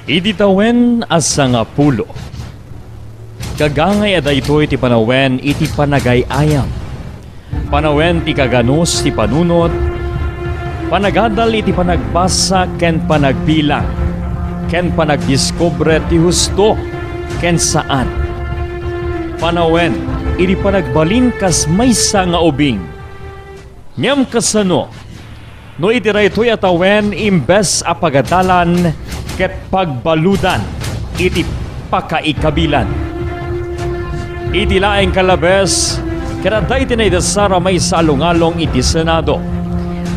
Iditawen asa nga pulo. Kagangay ada ito iti panawen iti panagayayam. Panawen ti kaganos ti panunot. Panagadal iti panagbasa ken panagbilang. Ken panagdiskobre ti husto ken saan. Panawen iti panagbalin kas maysa nga ubing. Ngem kasano no iti raytoy atawen imbes a pagadalan ket pagbaludan iti pakaikabilan. Iti laeng kalabes kada iti naidasara may salungalong iti Senado.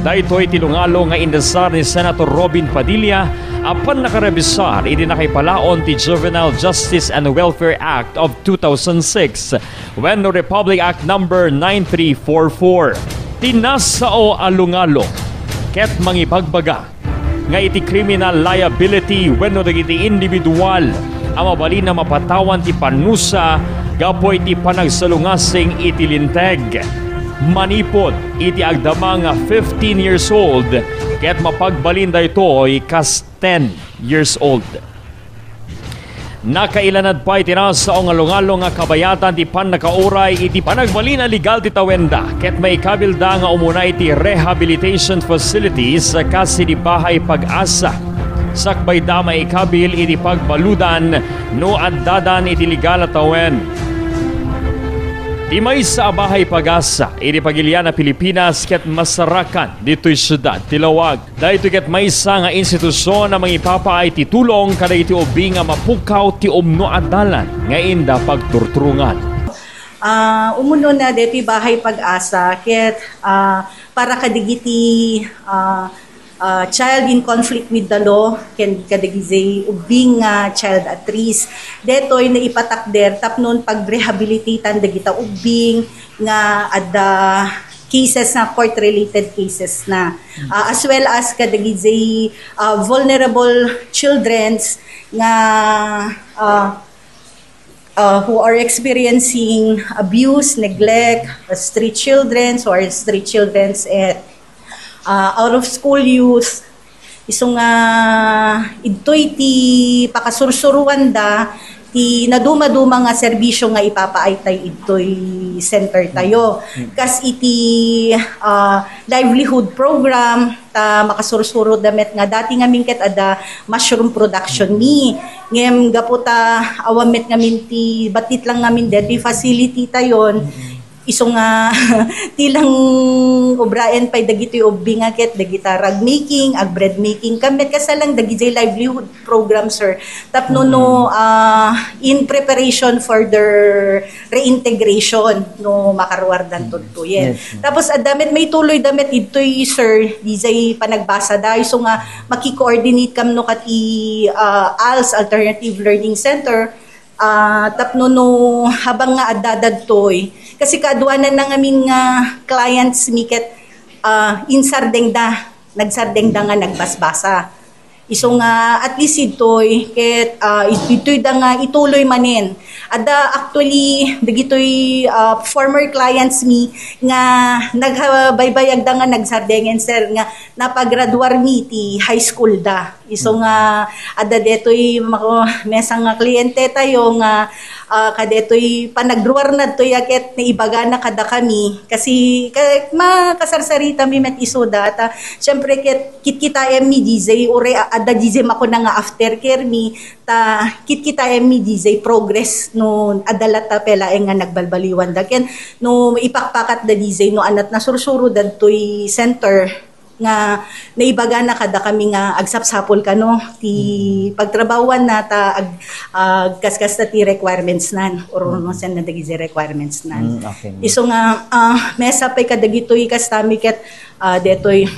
Daytoy tinungalo nga indasar ni Senator Robin Padilla apan nakarebisar iti nakipalaon ti Juvenile Justice and Welfare Act of 2006 when the Republic Act number 9344. Tinasao alungalo ket mangipagbaga nga iti criminal liability wenno dagiti individual ang mabalin na mapatawan ti panusa gapoy ti panagsalungasing iti linteg. Manipod iti agdama nga 15 years old ket mapagbalin daytoy kas 10 years old. Nakailanad pa iti nasa o ngalong-along nga kabayatan ti pan nakauray iti panagbalin na legal ti tawenda ket may kabilda nga umunay iti rehabilitation facilities kasi di bahay pag-asa. Sakbay da may kabil iti pagbaludan no addadan iti legal at tawen. Di may sa bahay pag-asa iti pagilian na Pilipinas ket masarakan dito'y syudad Tilawag. Dahito ket may sa nga institusyon na mangipapaay ti tulong kada iti ubing nga mapukaw ti umno adalan nga inda pagturturungan. Umuno na dito bahay pag-asa ket para kadigiti child in conflict with the law ken kadagizay ubing child at risk detoy na ipatakder tapnon pagrehabilitatan dagita ubing nga adda cases na court related cases na as well as kadagizay vulnerable childrens nga who are experiencing abuse, neglect, street children or street childrens at out of school youth. Iso nga ito'y ti pakasursuruan da ti naduma-duma nga serbisyo nga ipapaay tayo ito'y center tayo. Kas iti livelihood program ta makasursuro damet nga dati nga mingket ada mushroom production ni ngem gaputa awamet nga minti batit lang ngamin deti facility tayon. Iso nga tilang obraen pay dagiti ubing nga ket dagita rag making, ag bread making kamet kasalang dagiti livelihood program sir. Tapno no in preparation for their reintegration no makaruardan tudtoyen. Yes. Tapos damit may tuloy damit itoy sir dijay panagbasa da iso nga maki-coordinate kam no kat ALS Alternative Learning Center tapno no habang nga adadad toy kasi kaadwanan na ngamin nga clients miket insardeng da nagsardeng da nga nagbasbasa iso nga at least itoy ket itoy da nga ituloy manin ada actually dagitoy former clients mi nga nagbaybayag da nga nagsadengen sir nga napagraduar mi ti high school da iso nga ada detoy mesa nga kliyente tayo nga kadetoy panagruar na to yaket ni ibaga na kada kami kasi makasarsarita mi met isoda at syempre kita mi DJ ore ada DJ mako na nga aftercare mi ta kita mi DJ progress no adalata pela nga nagbalbaliwan da ken no ipakpakat da DJ no anat na sursuro dadtoy center nga naibaga na kada kami nga agsapsapol kano ti pagtrabawan na ta kaskas ta ti requirements nan or no sen na dagiti requirements nan. Okay. Iso nga mesa pay kadagitoy kastami ket detoy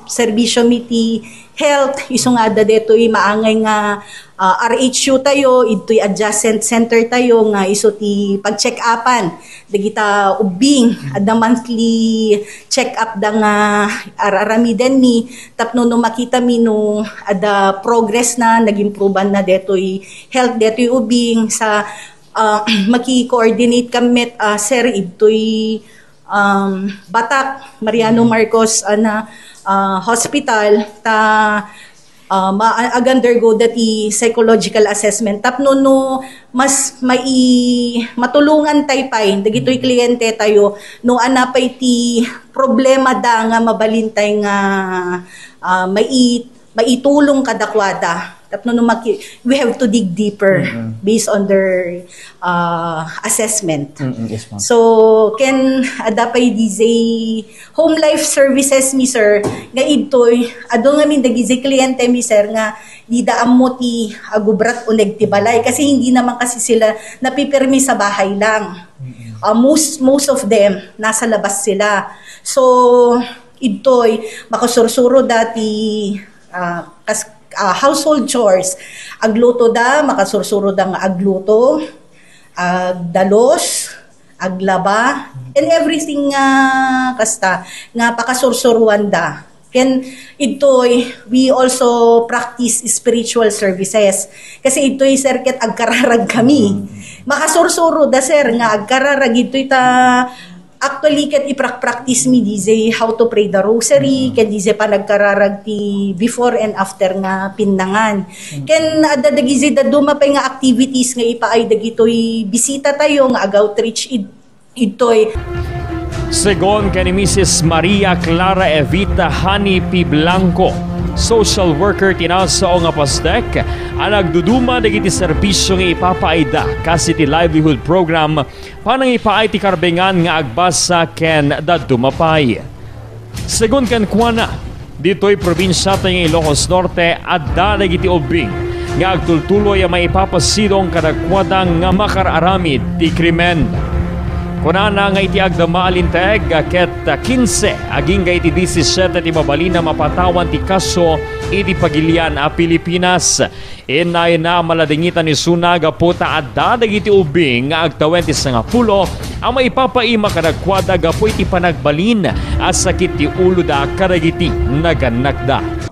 serbisyo mi ti health iso nga ada detoy maangay nga RHU tayo ito'y adjacent center tayo nga iso ti pag-check-upan dagita ubing ada monthly check-up da nga aramiden mi tapno no makita mi no ada progress na nag-improvean na detoy health detoy ubing sa maki-coordinate kami sir ito'y Batak Mariano Marcos na hospital ta mag-undergo dati psychological assessment. Tapno no mas matulungan tayo pa dagitoy kliyente tayo no anapay ti problema da nga mabalintay nga maitulong kadakwada. Tapno no we have to dig deeper based on their assessment. Yes, ma'am. So, ken adapay dizay home life services mi sir, nga itoy, ado nga min dagizay kliyente mi sir nga di daam mo ti agubrat uneg ti balay kasi hindi naman kasi sila napipirmi sa bahay lang. Most of them nasa labas sila. So, itoy makasursuro dati household chores. Agluto da, makasursuro da nga agluto, agdalos, aglaba, and everything nga kasta nga pakasursuruan da. Ken itoy we also practice spiritual services. Kasi itoy sir ket agkararag kami. Makasursuro da sir nga agkararag itoy ta actually, ket iprak-practice mi dizay how to pray the rosary, ket dizay pa nagkararag ti before and after nga pinangan. Ken adadagizay da dumapay nga activities nga ipaay dagitoy bisita tayo nga outreach itoy. Segon kay ni Mrs. Maria Clara Evita Hani P. Blanco, social worker tinasao nga pastek, ang nagduduma dagiti serbisyo nga ipapaayda kasi ti livelihood program panang ipaay ti karbengan nga agbasa ken dadumapay. Segun ken kuana, dito'y probinsya tayo ng Ilocos Norte adda dagiti ubing nga agtultuloy ang maipapasidong kadagkwadang nga makararamid ti krimen. Kunana nga iti agdama alinteg ket 15 aging iti 17 ti mabalina mapatawan ti kaso iti pagilian a Pilipinas. Inay na maladingitan ni Sunag puta adda dagiti ubing nga agtawen ti 10 ang maipapaima kadagkwada gapo iti panagbalin a sakit ti ulo da kadagiti naganakda.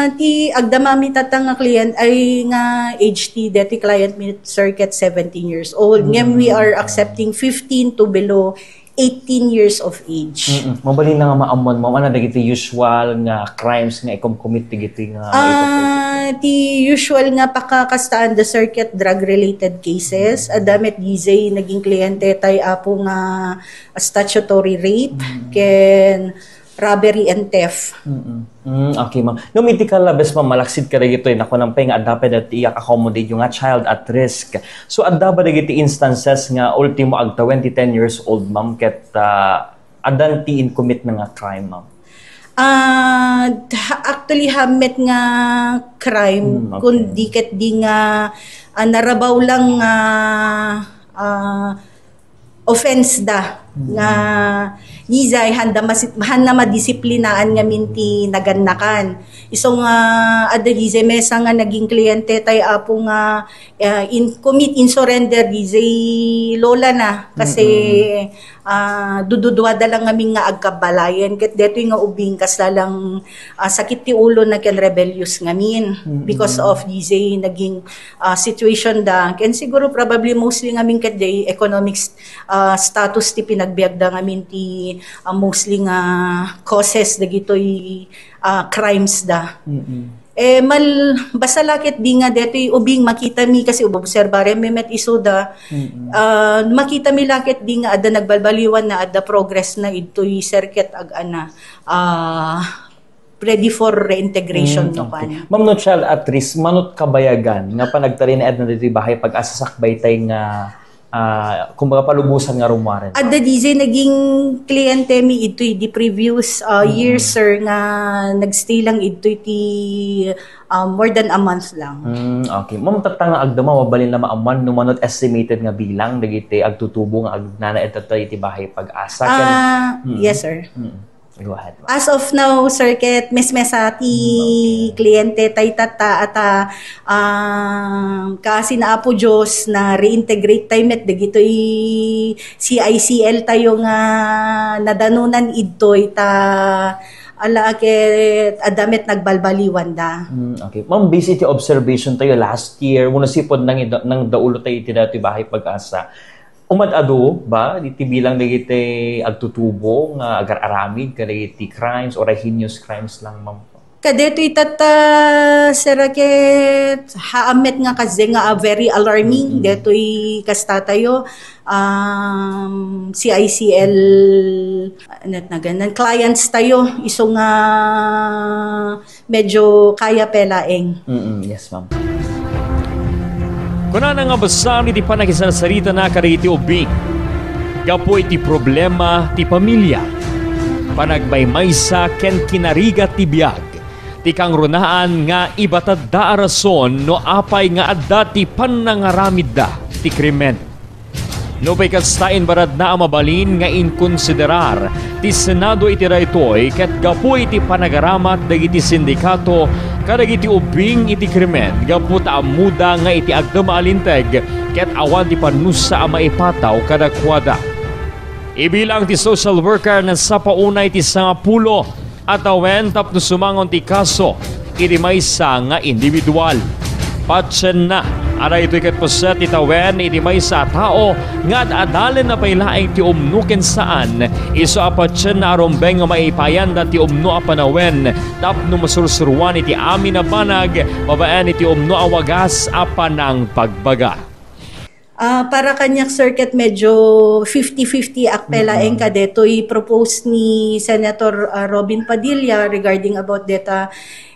Ti agdamami tatang nga client ay nga age ti dati client mi circuit 17 years old. Ngem we are accepting 15 to below 18 years of age. Mabalin na nga maamon mo ana dagiti usual nga crimes nga ikom-commit dagiti nga ti usual nga pakakastaan the circuit drug related cases adamet dizay naging kliyente tay apo nga statutory rape ken robbery and theft. Okay, ma'am. No, mythical labes, ma'am, malaksid ka rin ito. Naku nang nga adda at i-accommodate yung nga child at risk. So, adda ba rin instances nga ultimo agta 20-10 years old, ma'am, ket adan ti in commit na nga crime, ma'am? Actually, hamet nga crime, kung di ket di nga narabaw lang offense da nga nizay handa madisiplinaan nga minti nagannakan isong adda dizay mesa nga naging kliyente tay apo nga commit in surrender dizay lola na kasi dududwa da lang ngamin nga agkabalayan ket detoy nga ubing kaslalang sakit ti ulo na ken rebellious ngamin because of dizay naging situation da ken siguro probably mostly ngamin ket day economic status ti pinagbiag da ngamin ti mostly nga causes dagitoy crimes da. Basta lakit di nga detoy ubing makita mi kasi obserbare mi met isoda makita mi lakit di nga ada nagbalbaliwan na ada progress na itoy circuit ag-ana ready for reintegration no okay. pan. Ma'am no child at risk manut kabayagan nga panagtari na edna dito bahay pag-asasakbay tay nga kumbaga palubusan nga rumwaren. Adda dizay naging kliyente mi itoy di previous years sir nga nagstay lang itoy ti more than a month lang. Okay. Ma'am tatang nga agdama mabalin na maaman numanot estimated nga bilang dagiti agtutubo nga agnana etatay ti bahay pag-asa. Yes sir. Go ahead. As of now, circuit, mesmesa ti kliyente tay tata at kasi na apo Diyos na reintegrate tayo met dagitoy CICL tayo nga nadanunan idtoy ta ala ket adamet nagbalbaliwan da. Okay. Ma'am, busy ti observation tayo last year, muna sipod nang daulo tayo ti dati bahay pag-asa. Umad-ado ba iti bilang dagiti agtutubo nga agar-aramid kadagiti crimes or heinous crimes lang, ma'am? Kadeto itata seraket haamet nga kasi nga very alarming detoy kasta tayo CICL na ganan clients tayo iso nga medyo kaya pelaeng. Yes, ma'am. Kuna na nga basa ni ti panagisasarita na kariti ubing. Gapo iti problema ti pamilya. Panagmaymaysa ken kinarigat ti biag. Ti kang runaan nga ibatad da rason no apay nga adda ti panangaramid da ti krimen. No pay kastain barad na mabalin nga inkonsiderar ti Senado iti raytoy ket gapu iti panagaramat dagiti sindikato kadagiti ubing iti krimen gapu ta amuda nga iti agdama alinteg ket awan ti panusa a maipataw kadakwada. Ibilang ti social worker na sa paunay ti 10 at awen tapno sumangon ti kaso iti maysa nga individual. Patsen na aray ito'y katpaset itawen iti maysa tao nga adalen na pailaing ti umnuken saan iso apatsen na arombeng nga maipayan da ti umno a panawen tapno masursuruan iti amin na banag babaan iti umno a wagas a panang pagbaga. Para kanyak circuit medyo 50-50 akpelaeng kadeto'y propose ni Senator Robin Padilla regarding about data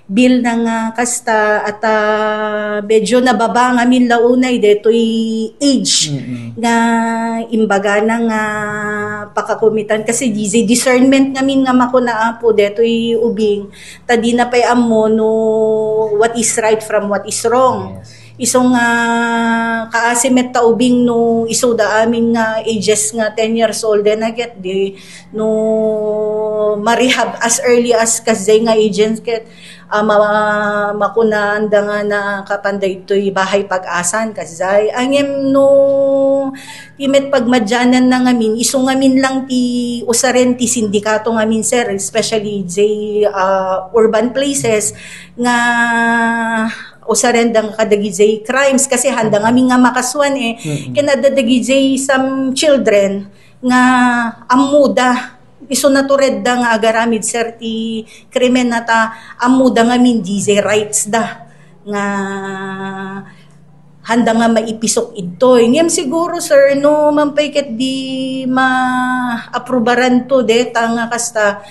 bill ng kasta at medyo nababa nga min launay deto'y age nga imbaga ng pakakumitan kasi discernment nga min nga makuna po deto'y ubing tadi na pay ammo no what is right from what is wrong. Yes. Isong kaasimet taubing no iso da amin nga ages nga 10 years old then get di no marehab as early as kasi nga agents ket makunan da nga na kapanday ito'y bahay pag-asan kasi angem no timet pagmadyanan na ngamin iso ngamin lang ti usaren ti sindikato ngamin sir especially urban places nga usarendang kadagizay crimes kasi handa nga makaswan kinadadagizay some children nga amuda iso natured da nga agaramid sir ti krimen nata amuda nga dizay rights da nga handa nga maipisok ito. Ngem siguro sir no mampay ket di ma-aprobaran to deta nga kasta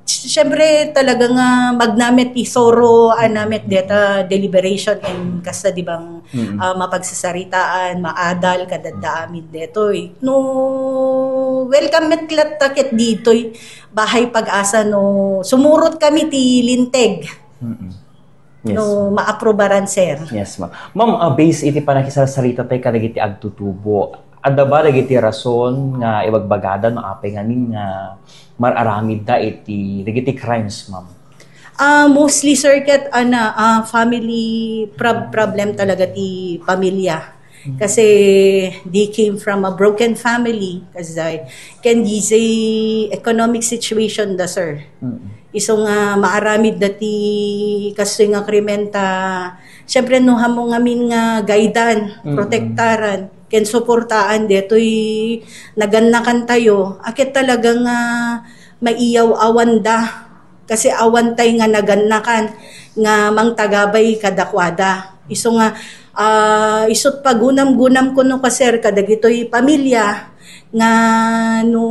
siyempre talaga nga magnamit isoro anamit data deliberation and kasta di bang mapagsasaritaan maadal kadadaamin deto no welcome met takit dito bahay pag-asa no sumurot kami ti linteg yes. No maaprobaran sir. Yes ma'am. Ma'am base iti panakisasarita tay kadagiti agtutubo adda ba dagiti rason nga ibagbagada no apay nganin nga mararamid da iti dagiti crimes ma'am? Mostly circuit family problem talaga ti pamilya. Kasi they came from a broken family kasi can di say economic situation da sir. Iso nga maaramid dati kasi nga krimenta. Siyempre no hamong amin nga gaidan, protektaran, ken suportaan deto'y nagannakan tayo. Akit talagang maiyaw awan da. Kasi awan tay nga nagannakan nga mangtagabay kadakwada. Iso nga isot pagunam-gunam ko no kaser kadagitoy pamilya nga no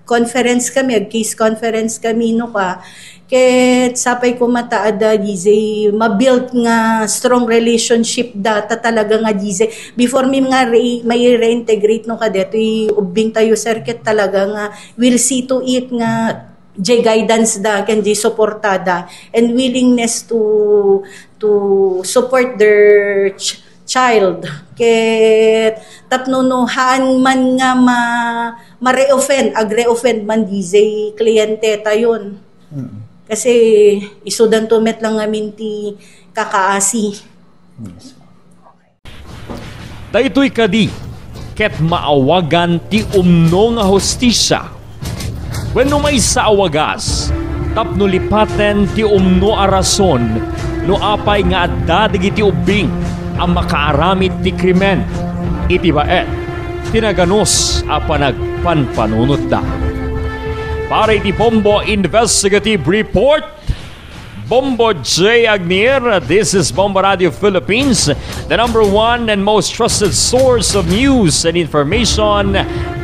conference kami, case conference kami no ka ket sapay ko mataada gizay mabuild nga strong relationship data talaga nga gizay before mi nga may reintegrate no kadetoy ubing tayo circuit talaga nga will see to it nga guidance da can di suportada and willingness to support their child ket tapnunuhan man nga ma-re-offend agre-offend man dizay kliyente tayon kasi isudan to met lang ngamin ti kakaasi. Yes. Okay. Daytoy kadi ket maawagan ti umno nga hostisya wenno may sa awagas tapno lipaten ti umno a rason no apay nga adda digiti ubing ang makaaramid ti krimen iti baet tinaganos a panagpanpanunot da. Para iti Bombo Investigative Report, Bombo J. Agnier. This is Bombo Radio Philippines, the number one and most trusted source of news and information.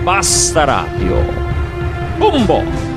Basta Radio. Bombo!